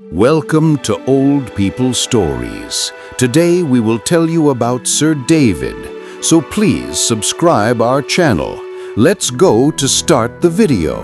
Welcome to Old People Stories. Today we will tell you about Sir David, so please subscribe our channel. Let's go to start the video.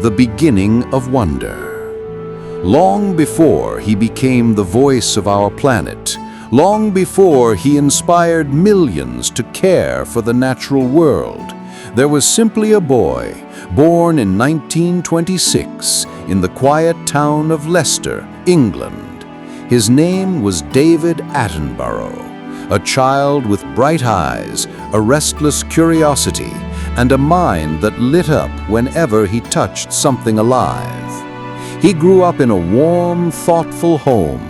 The beginning of wonder. Long before he became the voice of our planet, long before he inspired millions to care for the natural world, there was simply a boy, born in 1926 in the quiet town of Leicester, England. His name was David Attenborough, a child with bright eyes, a restless curiosity, and a mind that lit up whenever he touched something alive. He grew up in a warm, thoughtful home.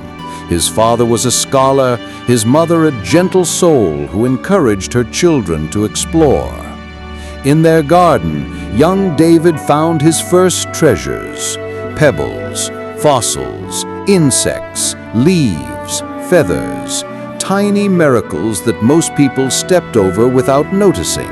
His father was a scholar, his mother a gentle soul who encouraged her children to explore. In their garden, young David found his first treasures: pebbles, fossils, insects, leaves, feathers, tiny miracles that most people stepped over without noticing.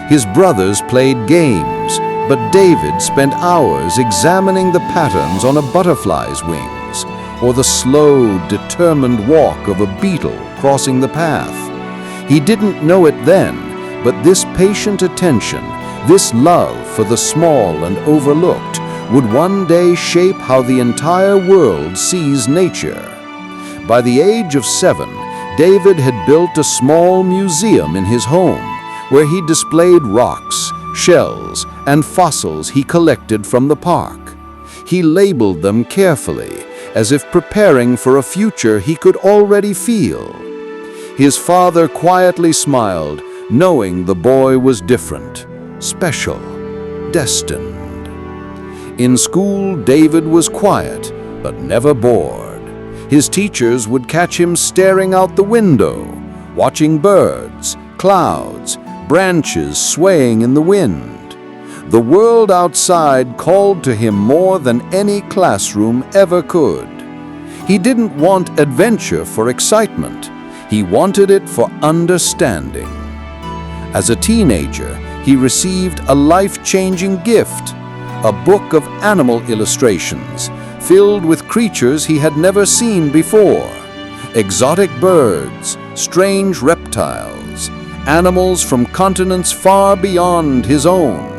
His brothers played games, but David spent hours examining the patterns on a butterfly's wings, or the slow, determined walk of a beetle crossing the path. He didn't know it then, but this patient attention, this love for the small and overlooked, would one day shape how the entire world sees nature. By the age of 7, David had built a small museum in his home, where he displayed rocks, shells, and fossils he collected from the park. He labeled them carefully, as if preparing for a future he could already feel. His father quietly smiled, knowing the boy was different, special, destined. In school, David was quiet, but never bored. His teachers would catch him staring out the window, watching birds, clouds, branches swaying in the wind. The world outside called to him more than any classroom ever could. He didn't want adventure for excitement. He wanted it for understanding. As a teenager, he received a life-changing gift, a book of animal illustrations filled with creatures he had never seen before. Exotic birds, strange reptiles, animals from continents far beyond his own.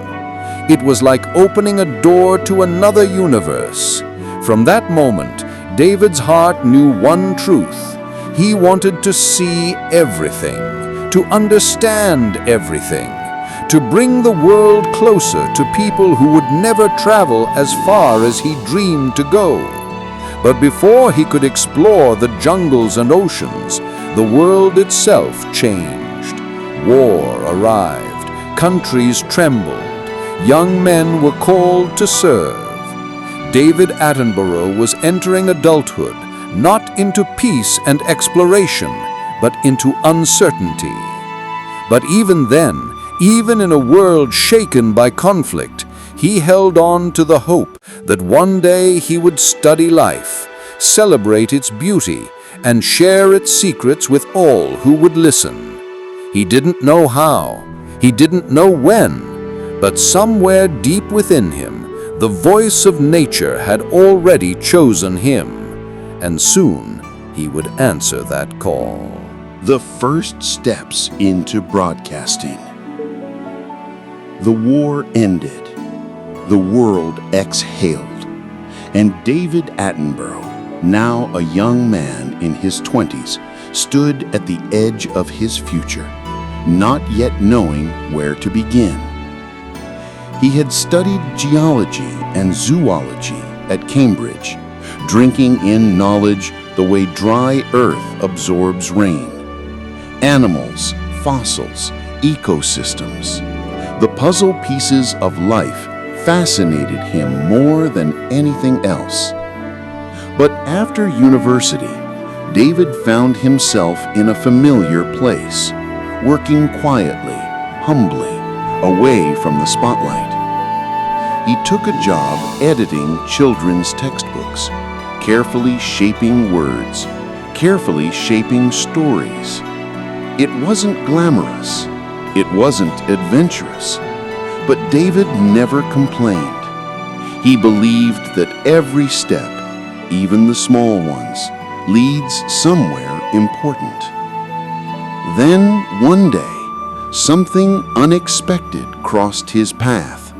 It was like opening a door to another universe. From that moment, David's heart knew one truth. He wanted to see everything, to understand everything, to bring the world closer to people who would never travel as far as he dreamed to go. But before he could explore the jungles and oceans, the world itself changed. War arrived, countries trembled, young men were called to serve. David Attenborough was entering adulthood, not into peace and exploration, but into uncertainty. But even then, even in a world shaken by conflict, he held on to the hope that one day he would study life, celebrate its beauty, and share its secrets with all who would listen. He didn't know how, he didn't know when, but somewhere deep within him, the voice of nature had already chosen him, and soon he would answer that call. The first steps into broadcasting. The war ended, the world exhaled, and David Attenborough, now a young man in his 20s, stood at the edge of his future, not yet knowing where to begin. He had studied geology and zoology at Cambridge, drinking in knowledge the way dry earth absorbs rain. Animals, fossils, ecosystems. The puzzle pieces of life fascinated him more than anything else. But after university, David found himself in a familiar place, working quietly, humbly, away from the spotlight. He took a job editing children's textbooks, carefully shaping words, carefully shaping stories. It wasn't glamorous. It wasn't adventurous, but David never complained. He believed that every step, even the small ones, leads somewhere important. Then, one day, something unexpected crossed his path.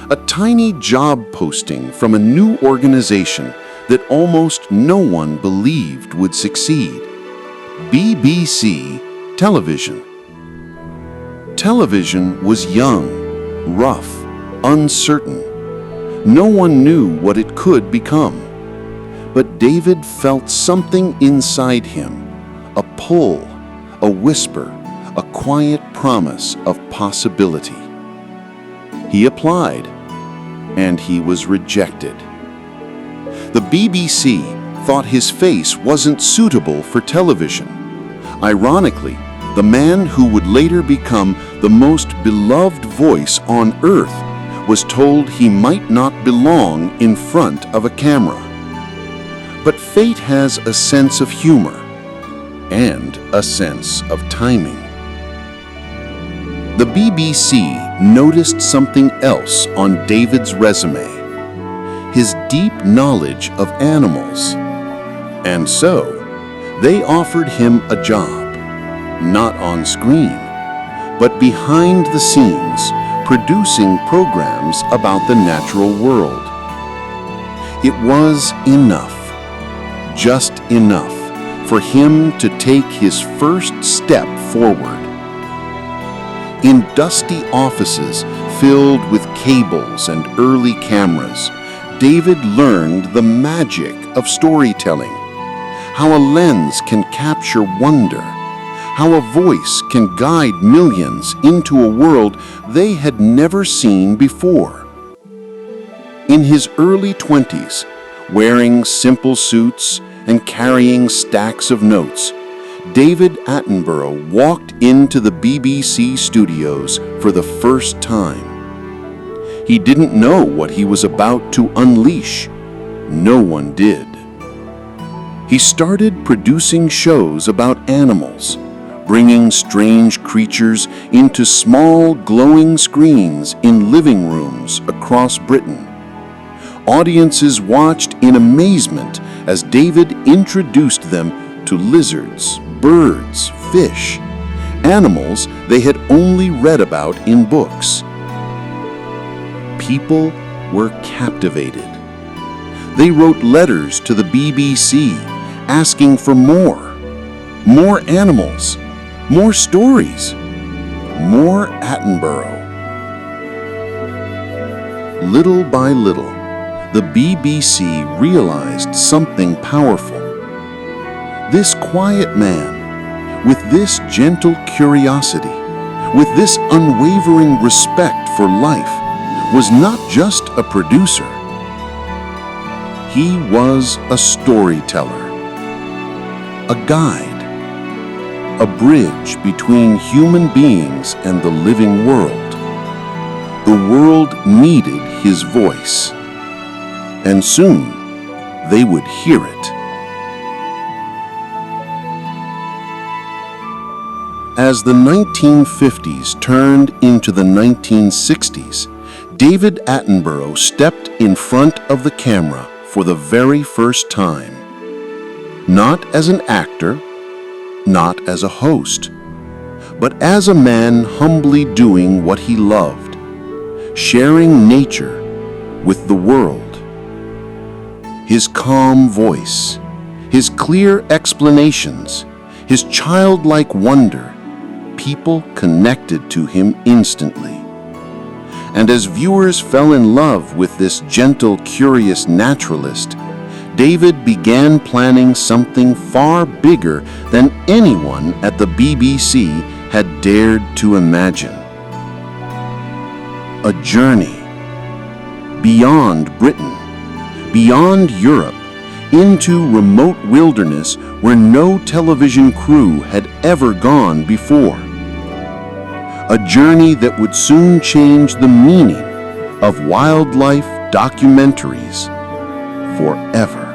A tiny job posting from a new organization that almost no one believed would succeed. BBC Television. Television was young, rough, uncertain. No one knew what it could become. But David felt something inside him, a pull, a whisper, a quiet promise of possibility. He applied, and he was rejected. The BBC thought his face wasn't suitable for television. Ironically, the man who would later become the most beloved voice on earth was told he might not belong in front of a camera. But fate has a sense of humor and a sense of timing. The BBC noticed something else on David's resume: his deep knowledge of animals. And so, they offered him a job, not on screen, but behind the scenes, producing programs about the natural world. It was enough, just enough, for him to take his first step forward. In dusty offices filled with cables and early cameras, David learned the magic of storytelling, how a lens can capture wonder, how a voice can guide millions into a world they had never seen before. In his early 20s, wearing simple suits and carrying stacks of notes, David Attenborough walked into the BBC studios for the first time. He didn't know what he was about to unleash. No one did. He started producing shows about animals, bringing strange creatures into small glowing screens in living rooms across Britain. Audiences watched in amazement as David introduced them to lizards, birds, fish, animals they had only read about in books. People were captivated. They wrote letters to the BBC asking for more animals, more stories, more Attenborough. Little by little, the BBC realized something powerful. This quiet man, with this gentle curiosity, with this unwavering respect for life, was not just a producer. He was a storyteller, a guide, a bridge between human beings and the living world. The world needed his voice, and soon they would hear it. As the 1950s turned into the 1960s, David Attenborough stepped in front of the camera for the very first time. Not as an actor, not as a host, but as a man humbly doing what he loved, sharing nature with the world. His calm voice, his clear explanations, his childlike wonder, people connected to him instantly. And as viewers fell in love with this gentle, curious naturalist, David began planning something far bigger than anyone at the BBC had dared to imagine. A journey beyond Britain, beyond Europe, into remote wilderness where no television crew had ever gone before. A journey that would soon change the meaning of wildlife documentaries forever.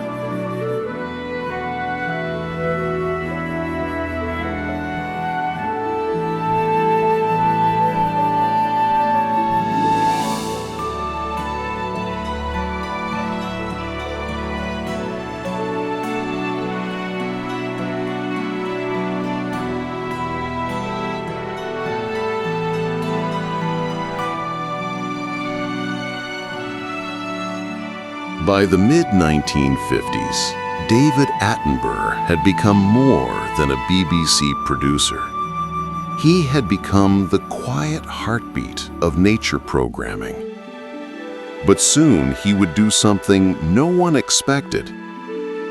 By the mid-1950s, David Attenborough had become more than a BBC producer. He had become the quiet heartbeat of nature programming. But soon he would do something no one expected.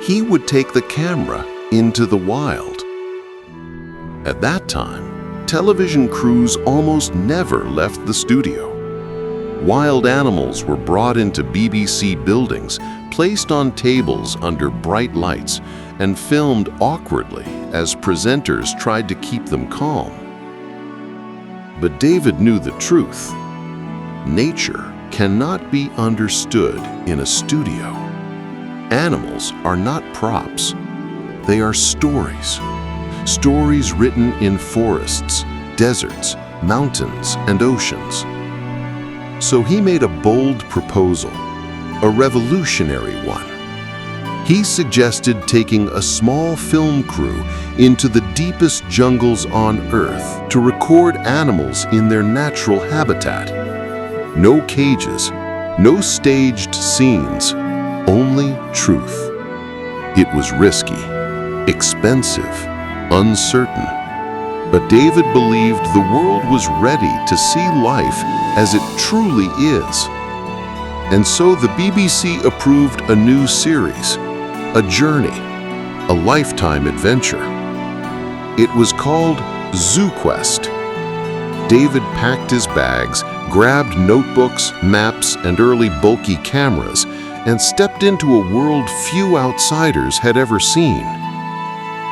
He would take the camera into the wild. At that time, television crews almost never left the studio. Wild animals were brought into BBC buildings, placed on tables under bright lights, and filmed awkwardly as presenters tried to keep them calm. But David knew the truth. Nature cannot be understood in a studio. Animals are not props. They are stories. Stories written in forests, deserts, mountains, and oceans. So he made a bold proposal, a revolutionary one. He suggested taking a small film crew into the deepest jungles on Earth to record animals in their natural habitat. No cages, no staged scenes, only truth. It was risky, expensive, uncertain. But David believed the world was ready to see life as it truly is. And so the BBC approved a new series, a journey, a lifetime adventure. It was called Zoo Quest. David packed his bags, grabbed notebooks, maps, and early bulky cameras, and stepped into a world few outsiders had ever seen.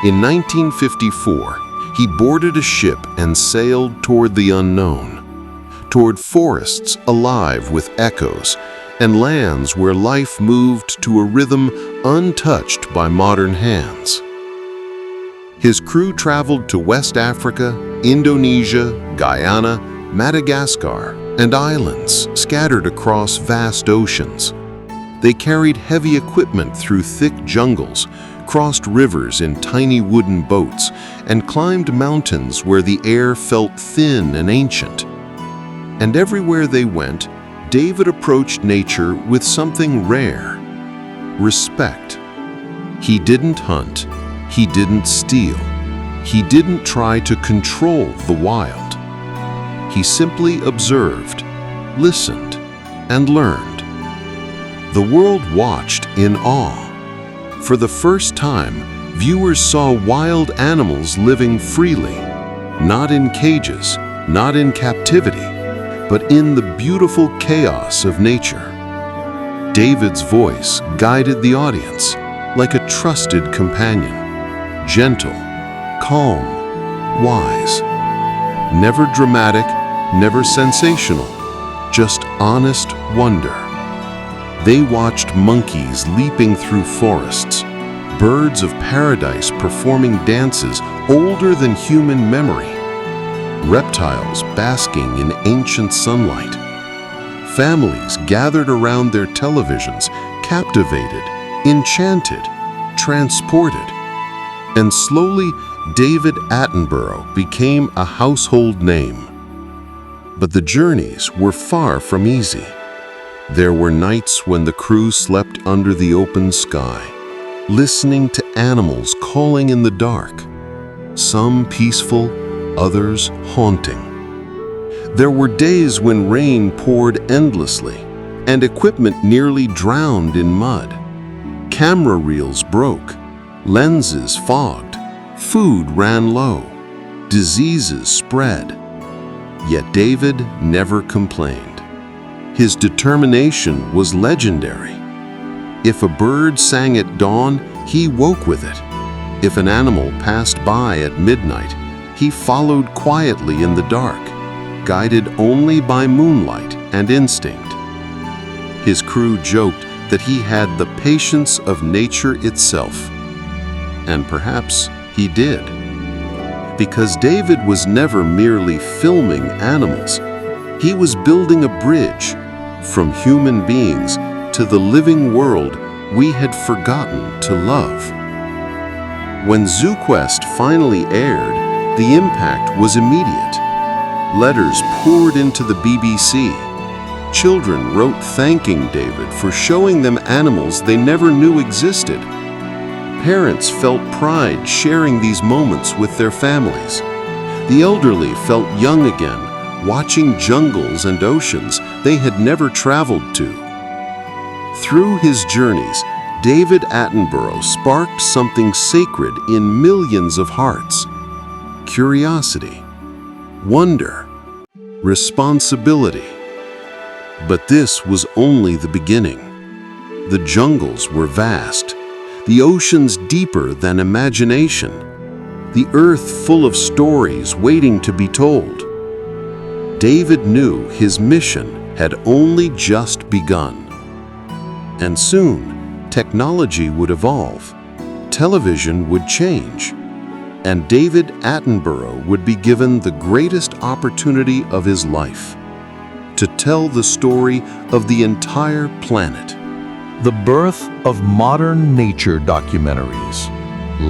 In 1954, he boarded a ship and sailed toward the unknown, toward forests alive with echoes, and lands where life moved to a rhythm untouched by modern hands. His crew traveled to West Africa, Indonesia, Guyana, Madagascar, and islands scattered across vast oceans. They carried heavy equipment through thick jungles, crossed rivers in tiny wooden boats, and climbed mountains where the air felt thin and ancient. And everywhere they went, David approached nature with something rare: respect. He didn't hunt, he didn't steal, he didn't try to control the wild. He simply observed, listened, and learned. The world watched in awe. For the first time, viewers saw wild animals living freely, not in cages, not in captivity, but in the beautiful chaos of nature. David's voice guided the audience like a trusted companion, gentle, calm, wise. Never dramatic, never sensational, just honest wonder. They watched monkeys leaping through forests, birds of paradise performing dances older than human memory, reptiles basking in ancient sunlight. Families gathered around their televisions, captivated, enchanted, transported. And slowly, David Attenborough became a household name. But the journeys were far from easy. There were nights when the crew slept under the open sky, listening to animals calling in the dark, some peaceful, others haunting. There were days when rain poured endlessly, and equipment nearly drowned in mud. Camera reels broke, lenses fogged, food ran low, diseases spread. Yet David never complained. His determination was legendary. If a bird sang at dawn, he woke with it. If an animal passed by at midnight, he followed quietly in the dark, guided only by moonlight and instinct. His crew joked that he had the patience of nature itself. And perhaps he did. Because David was never merely filming animals. He was building a bridge from human beings to the living world we had forgotten to love. When Zoo Quest finally aired, the impact was immediate. Letters poured into the BBC. Children wrote thanking David for showing them animals they never knew existed. Parents felt pride sharing these moments with their families. The elderly felt young again, watching jungles and oceans they had never traveled to. Through his journeys, David Attenborough sparked something sacred in millions of hearts: curiosity, wonder, responsibility. But this was only the beginning. The jungles were vast, the oceans deeper than imagination, the earth full of stories waiting to be told. David knew his mission had only just begun. And soon, technology would evolve, television would change, and David Attenborough would be given the greatest opportunity of his life: to tell the story of the entire planet. The birth of modern nature documentaries,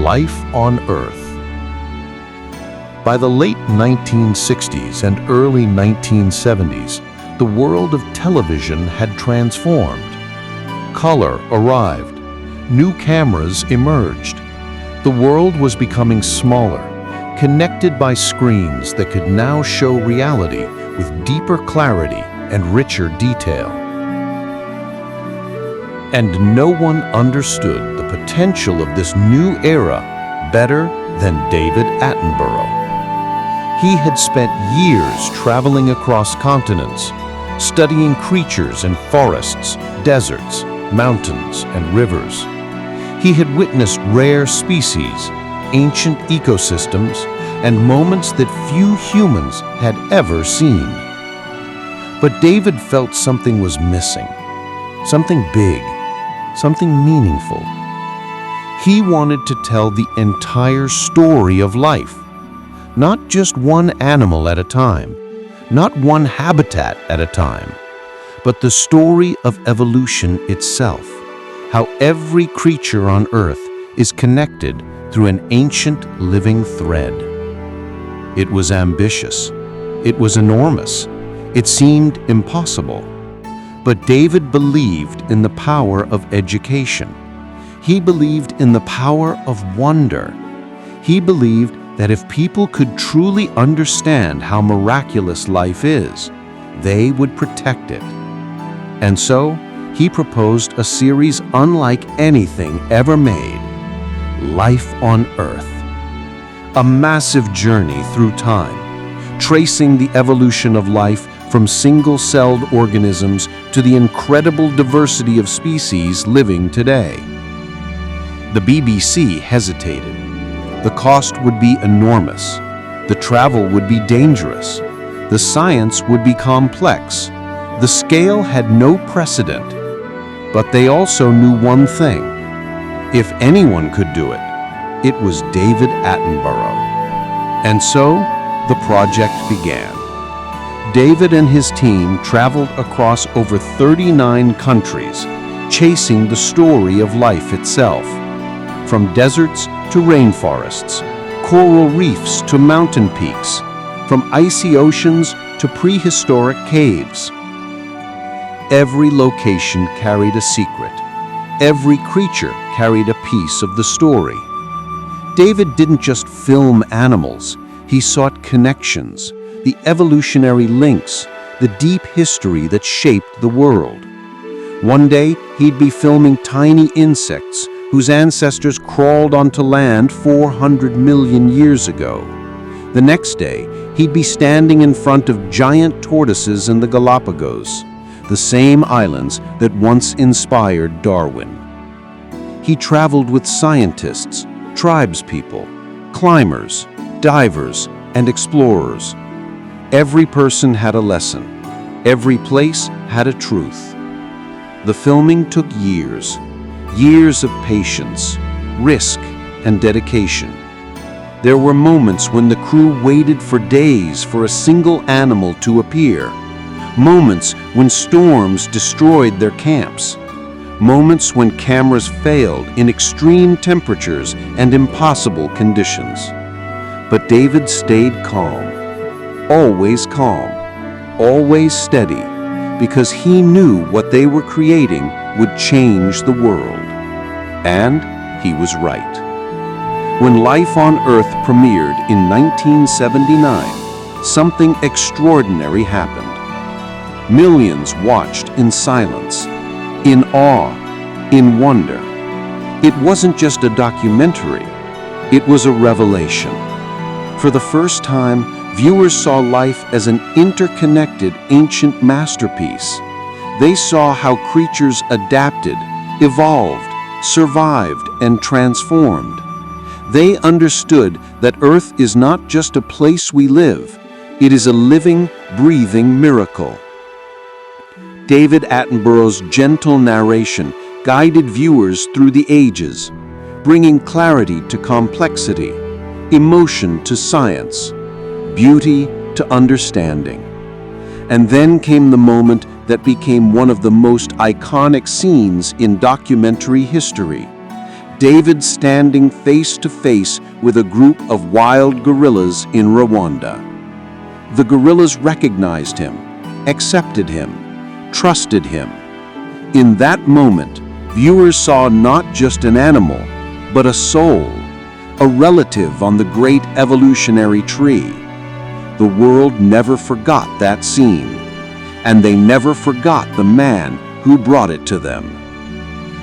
Life on Earth. By the late 1960s and early 1970s, the world of television had transformed. Color arrived. New cameras emerged. The world was becoming smaller, connected by screens that could now show reality with deeper clarity and richer detail. And no one understood the potential of this new era better than David Attenborough. He had spent years traveling across continents, studying creatures in forests, deserts, mountains, and rivers. He had witnessed rare species, ancient ecosystems, and moments that few humans had ever seen. But David felt something was missing, something big, something meaningful. He wanted to tell the entire story of life, not just one animal at a time, not one habitat at a time, but the story of evolution itself, how every creature on Earth is connected through an ancient living thread. It was ambitious. It was enormous. It seemed impossible. But David believed in the power of education. He believed in the power of wonder. He believed that if people could truly understand how miraculous life is, they would protect it. And so, he proposed a series unlike anything ever made: Life on Earth. A massive journey through time, tracing the evolution of life from single-celled organisms to the incredible diversity of species living today. The BBC hesitated. The cost would be enormous. The travel would be dangerous. The science would be complex. The scale had no precedent. But they also knew one thing: if anyone could do it, it was David Attenborough. And so, the project began. David and his team traveled across over 39 countries, chasing the story of life itself. From deserts to rainforests, coral reefs to mountain peaks, from icy oceans to prehistoric caves. Every location carried a secret. Every creature carried a piece of the story. David didn't just film animals. He sought connections, the evolutionary links, the deep history that shaped the world. One day, he'd be filming tiny insects whose ancestors crawled onto land 400 million years ago. The next day, he'd be standing in front of giant tortoises in the Galapagos, the same islands that once inspired Darwin. He traveled with scientists, tribespeople, climbers, divers, and explorers. Every person had a lesson. Every place had a truth. The filming took years, years of patience, risk, and dedication. There were moments when the crew waited for days for a single animal to appear. Moments when storms destroyed their camps. Moments when cameras failed in extreme temperatures and impossible conditions. But David stayed calm, always steady, because he knew what they were creating would change the world. And he was right. When Life on Earth premiered in 1979, something extraordinary happened. Millions watched in silence, in awe, in wonder. It wasn't just a documentary, it was a revelation. For the first time, viewers saw life as an interconnected ancient masterpiece. They saw how creatures adapted, evolved, survived, and transformed. They understood that Earth is not just a place we live, it is a living, breathing miracle. David Attenborough's gentle narration guided viewers through the ages, bringing clarity to complexity, emotion to science, beauty to understanding. And then came the moment that became one of the most iconic scenes in documentary history. David standing face to face with a group of wild gorillas in Rwanda. The gorillas recognized him, accepted him, trusted him. In that moment, viewers saw not just an animal, but a soul, a relative on the great evolutionary tree. The world never forgot that scene, and they never forgot the man who brought it to them.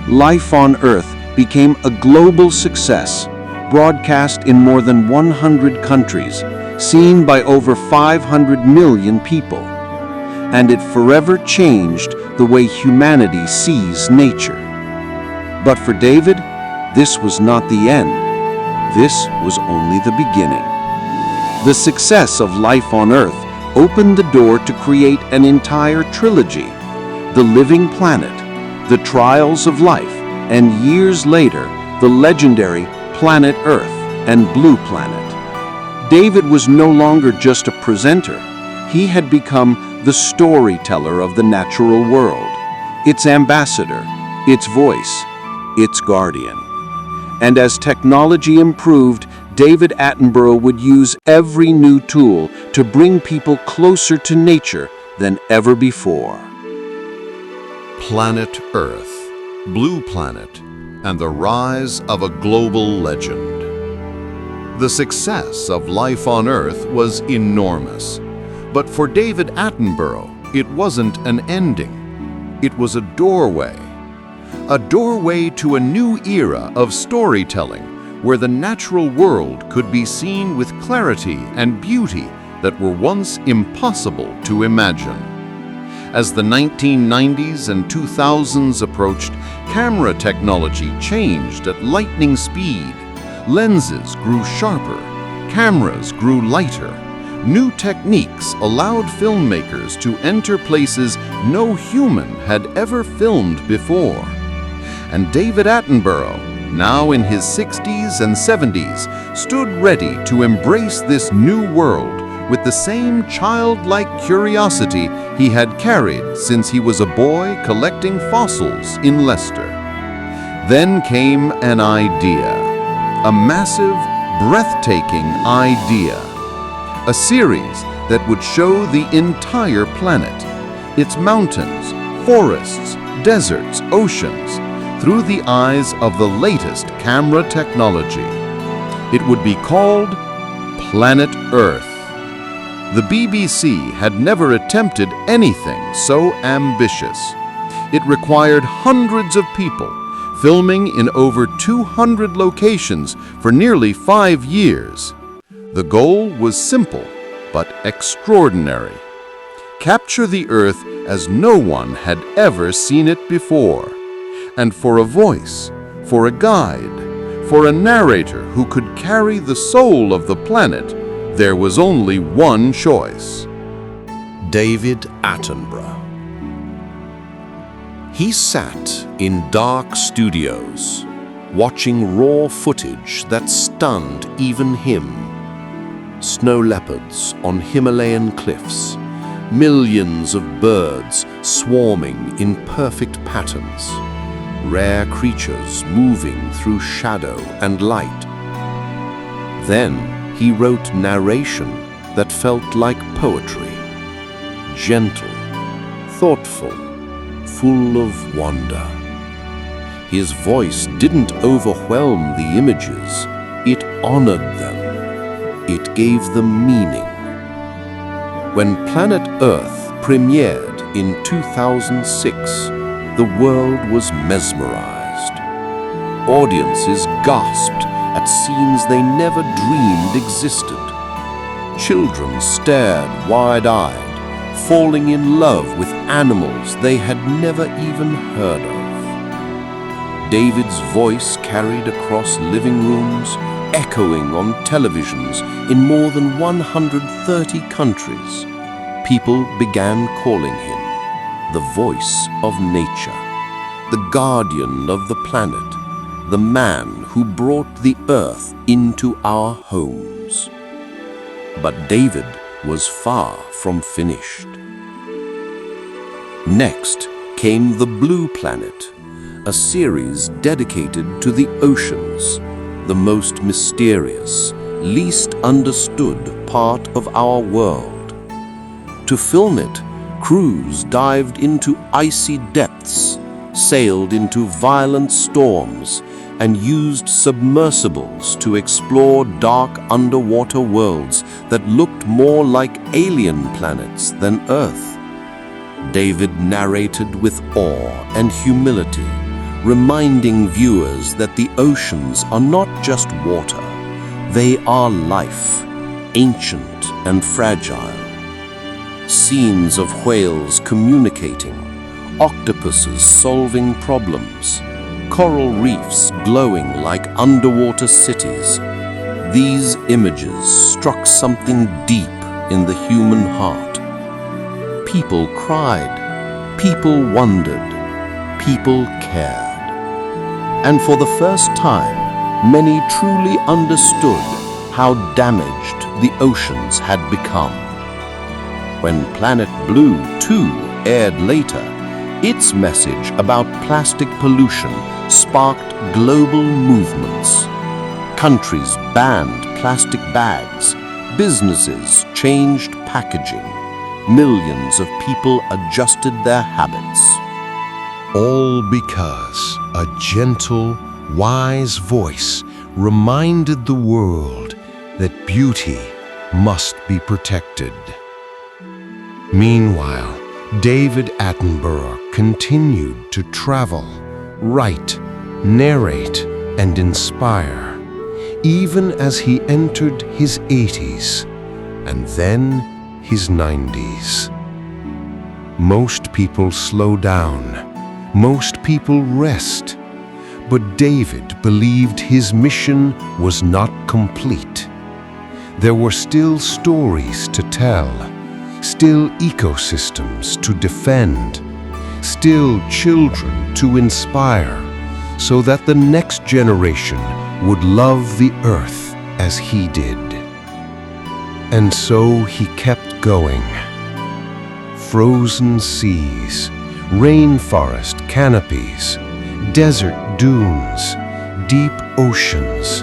Life on Earth became a global success, broadcast in more than 100 countries, seen by over 500 million people. And it forever changed the way humanity sees nature. But for David, this was not the end. This was only the beginning. The success of Life on Earth opened the door to create an entire trilogy: The Living Planet, The Trials of Life, and years later, the legendary Planet Earth and Blue Planet. David was no longer just a presenter. He had become the storyteller of the natural world, its ambassador, its voice, its guardian. And as technology improved, David Attenborough would use every new tool to bring people closer to nature than ever before. Planet Earth, Blue Planet, and the rise of a global legend. The success of Life on Earth was enormous. But for David Attenborough, it wasn't an ending. It was a doorway to a new era of storytelling where the natural world could be seen with clarity and beauty that were once impossible to imagine. As the 1990s and 2000s approached, camera technology changed at lightning speed. Lenses grew sharper, cameras grew lighter. New techniques allowed filmmakers to enter places no human had ever filmed before. And David Attenborough, now in his 60s and 70s, stood ready to embrace this new world with the same childlike curiosity he had carried since he was a boy collecting fossils in Leicester. Then came an idea, a massive, breathtaking idea. A series that would show the entire planet, its mountains, forests, deserts, oceans, through the eyes of the latest camera technology. It would be called Planet Earth. The BBC had never attempted anything so ambitious. It required hundreds of people, filming in over 200 locations for nearly 5 years. The goal was simple, but extraordinary. Capture the Earth as no one had ever seen it before. And for a voice, for a guide, for a narrator who could carry the soul of the planet, there was only one choice: David Attenborough. He sat in dark studios, watching raw footage that stunned even him. Snow leopards on Himalayan cliffs, millions of birds swarming in perfect patterns, rare creatures moving through shadow and light. Then he wrote narration that felt like poetry, gentle, thoughtful, full of wonder. His voice didn't overwhelm the images, it honored them. It gave them meaning. When Planet Earth premiered in 2006, the world was mesmerized. Audiences gasped at scenes they never dreamed existed. Children stared wide-eyed, falling in love with animals they had never even heard of. David's voice carried across living rooms, echoing on televisions in more than 130 countries. People began calling him the voice of nature, the guardian of the planet, the man who brought the earth into our homes. But David was far from finished. Next came The Blue Planet, a series dedicated to the oceans, the most mysterious, least understood part of our world. To film it, crews dived into icy depths, sailed into violent storms, and used submersibles to explore dark underwater worlds that looked more like alien planets than Earth. David narrated with awe and humility, reminding viewers that the oceans are not just water, they are life, ancient and fragile. Scenes of whales communicating, octopuses solving problems, coral reefs glowing like underwater cities. These images struck something deep in the human heart. People cried, people wondered, people cared. And for the first time, many truly understood how damaged the oceans had become. When Planet Blue 2 aired later, its message about plastic pollution sparked global movements. Countries banned plastic bags, businesses changed packaging, millions of people adjusted their habits. All because a gentle, wise voice reminded the world that beauty must be protected. Meanwhile, David Attenborough continued to travel, write, narrate, and inspire, even as he entered his 80s and then his 90s. Most people slow down. Most people rest, but David believed his mission was not complete. There were still stories to tell, still ecosystems to defend, still children to inspire, so that the next generation would love the earth as he did. And so he kept going. Frozen seas, rainforest canopies, desert dunes, deep oceans.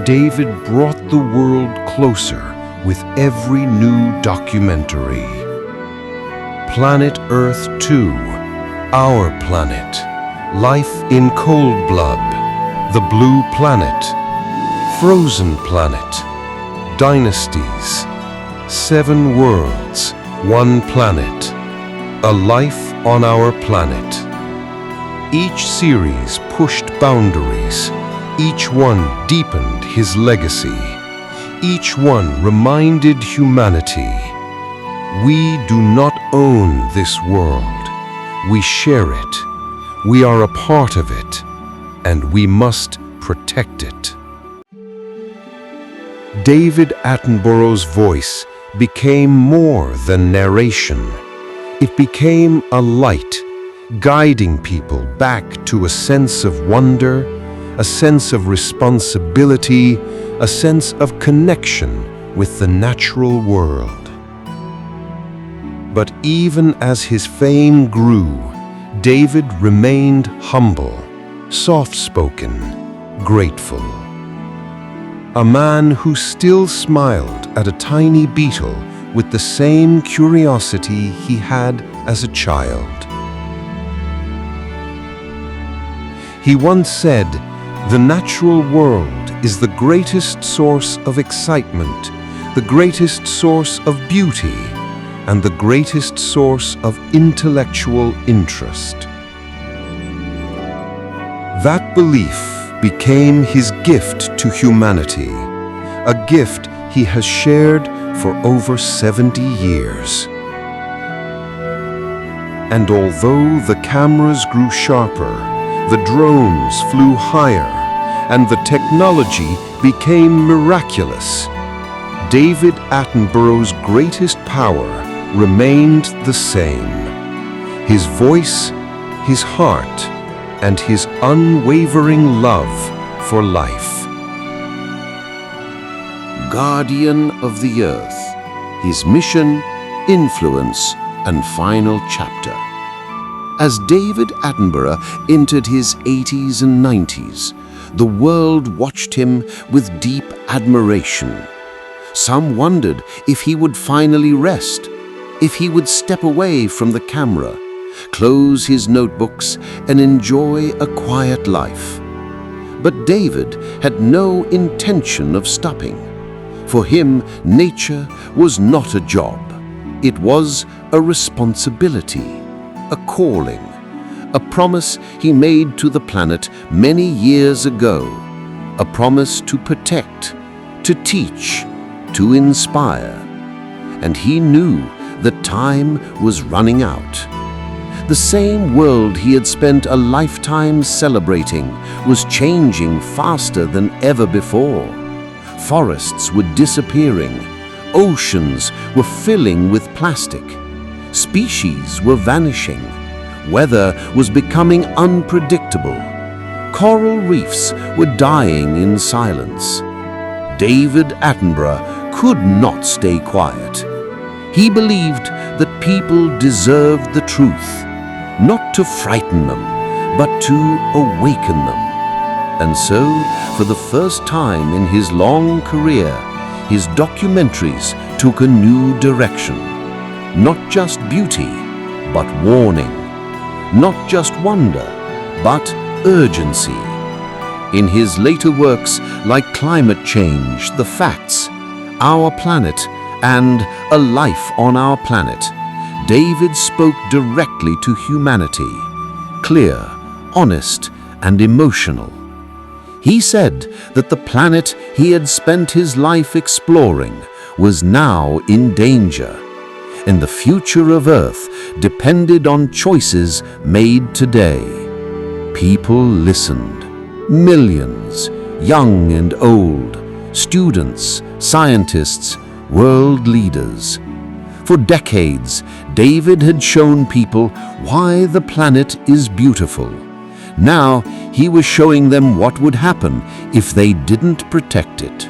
David brought the world closer with every new documentary. Planet Earth 2, Our Planet, Life in Cold Blood, The Blue Planet, Frozen Planet, Dynasties, 7 Worlds, 1 Planet, A Life on Our Planet. Each series pushed boundaries. Each one deepened his legacy. Each one reminded humanity, we do not own this world. We share it. We are a part of it, and we must protect it. David Attenborough's voice became more than narration. It became a light, guiding people back to a sense of wonder, a sense of responsibility, a sense of connection with the natural world. But even as his fame grew, David remained humble, soft-spoken, grateful. A man who still smiled at a tiny beetle with the same curiosity he had as a child. He once said, "The natural world is the greatest source of excitement, the greatest source of beauty, and the greatest source of intellectual interest." That belief became his gift to humanity, a gift he has shared for over 70 years. And although the cameras grew sharper, the drones flew higher, and the technology became miraculous, David Attenborough's greatest power remained the same. His voice, his heart, and his unwavering love for life. Guardian of the Earth, his mission, influence, and final chapter. As David Attenborough entered his 80s and 90s, the world watched him with deep admiration. Some wondered if he would finally rest, if he would step away from the camera, close his notebooks, and enjoy a quiet life. But David had no intention of stopping. For him, nature was not a job. It was a responsibility, a calling, a promise he made to the planet many years ago, a promise to protect, to teach, to inspire. And he knew that time was running out. The same world he had spent a lifetime celebrating was changing faster than ever before. Forests were disappearing, oceans were filling with plastic, species were vanishing, weather was becoming unpredictable, coral reefs were dying in silence. David Attenborough could not stay quiet. He believed that people deserved the truth, not to frighten them, but to awaken them. And so, for the first time in his long career, his documentaries took a new direction. Not just beauty, but warning. Not just wonder, but urgency. In his later works like Climate Change, The Facts, Our Planet, and A Life on Our Planet, David spoke directly to humanity, clear, honest, and emotional. He said that the planet he had spent his life exploring was now in danger, and the future of Earth depended on choices made today. People listened. Millions, young and old, students, scientists, world leaders. For decades, David had shown people why the planet is beautiful. Now, he was showing them what would happen if they didn't protect it.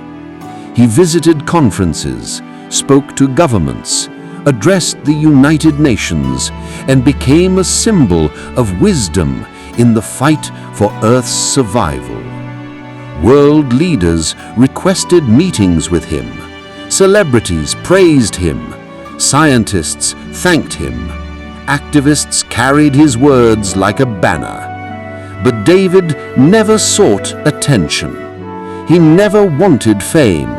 He visited conferences, spoke to governments, addressed the United Nations, and became a symbol of wisdom in the fight for Earth's survival. World leaders requested meetings with him. Celebrities praised him. Scientists thanked him. Activists carried his words like a banner. But David never sought attention. He never wanted fame.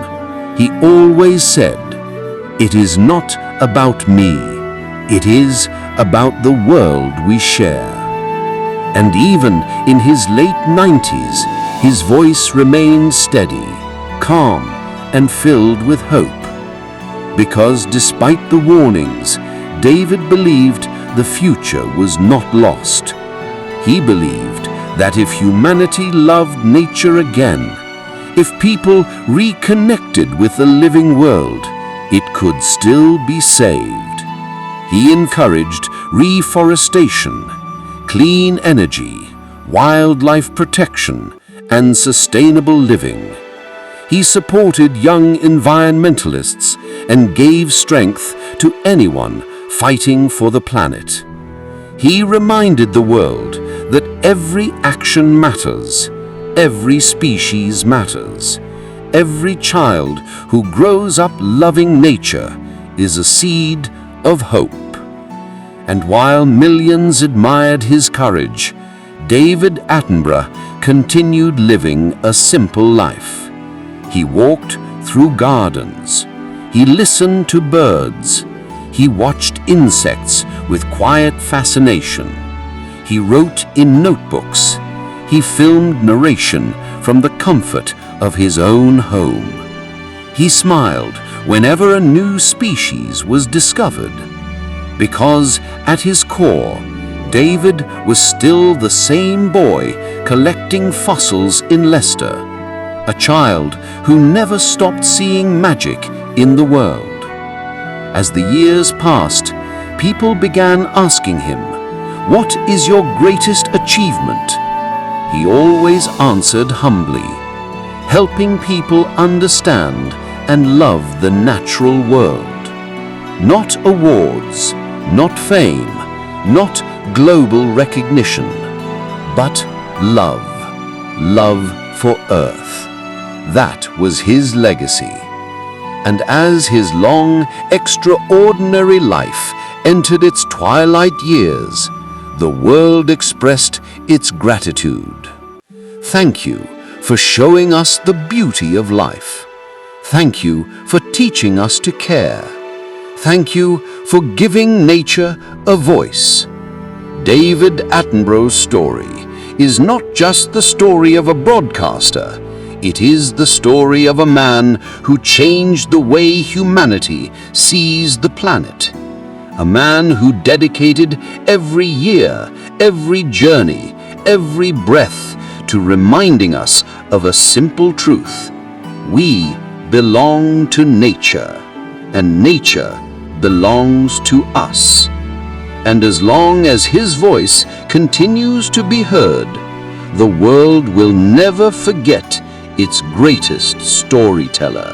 He always said, "It is not about me. It is about the world we share." And even in his late 90s, his voice remained steady, calm, and filled with hope. Because despite the warnings, David believed the future was not lost. He believed that if humanity loved nature again, if people reconnected with the living world, it could still be saved. He encouraged reforestation, clean energy, wildlife protection, and sustainable living. He supported young environmentalists and gave strength to anyone fighting for the planet. He reminded the world that every action matters, every species matters, every child who grows up loving nature is a seed of hope. And while millions admired his courage, David Attenborough continued living a simple life. He walked through gardens. He listened to birds. He watched insects with quiet fascination. He wrote in notebooks. He filmed narration from the comfort of his own home. He smiled whenever a new species was discovered, because at his core, David was still the same boy collecting fossils in Leicester, a child who never stopped seeing magic in the world. As the years passed, people began asking him, "What is your greatest achievement?" He always answered humbly, helping people understand and love the natural world. Not awards, not fame, not global recognition, but love. Love for Earth. That was his legacy. And as his long, extraordinary life entered its twilight years, the world expressed its gratitude. Thank you for showing us the beauty of life. Thank you for teaching us to care. Thank you for giving nature a voice. David Attenborough's story is not just the story of a broadcaster. It is the story of a man who changed the way humanity sees the planet. A man who dedicated every year, every journey, every breath to reminding us of a simple truth. We belong to nature, and nature belongs to us. And as long as his voice continues to be heard, the world will never forget its greatest storyteller.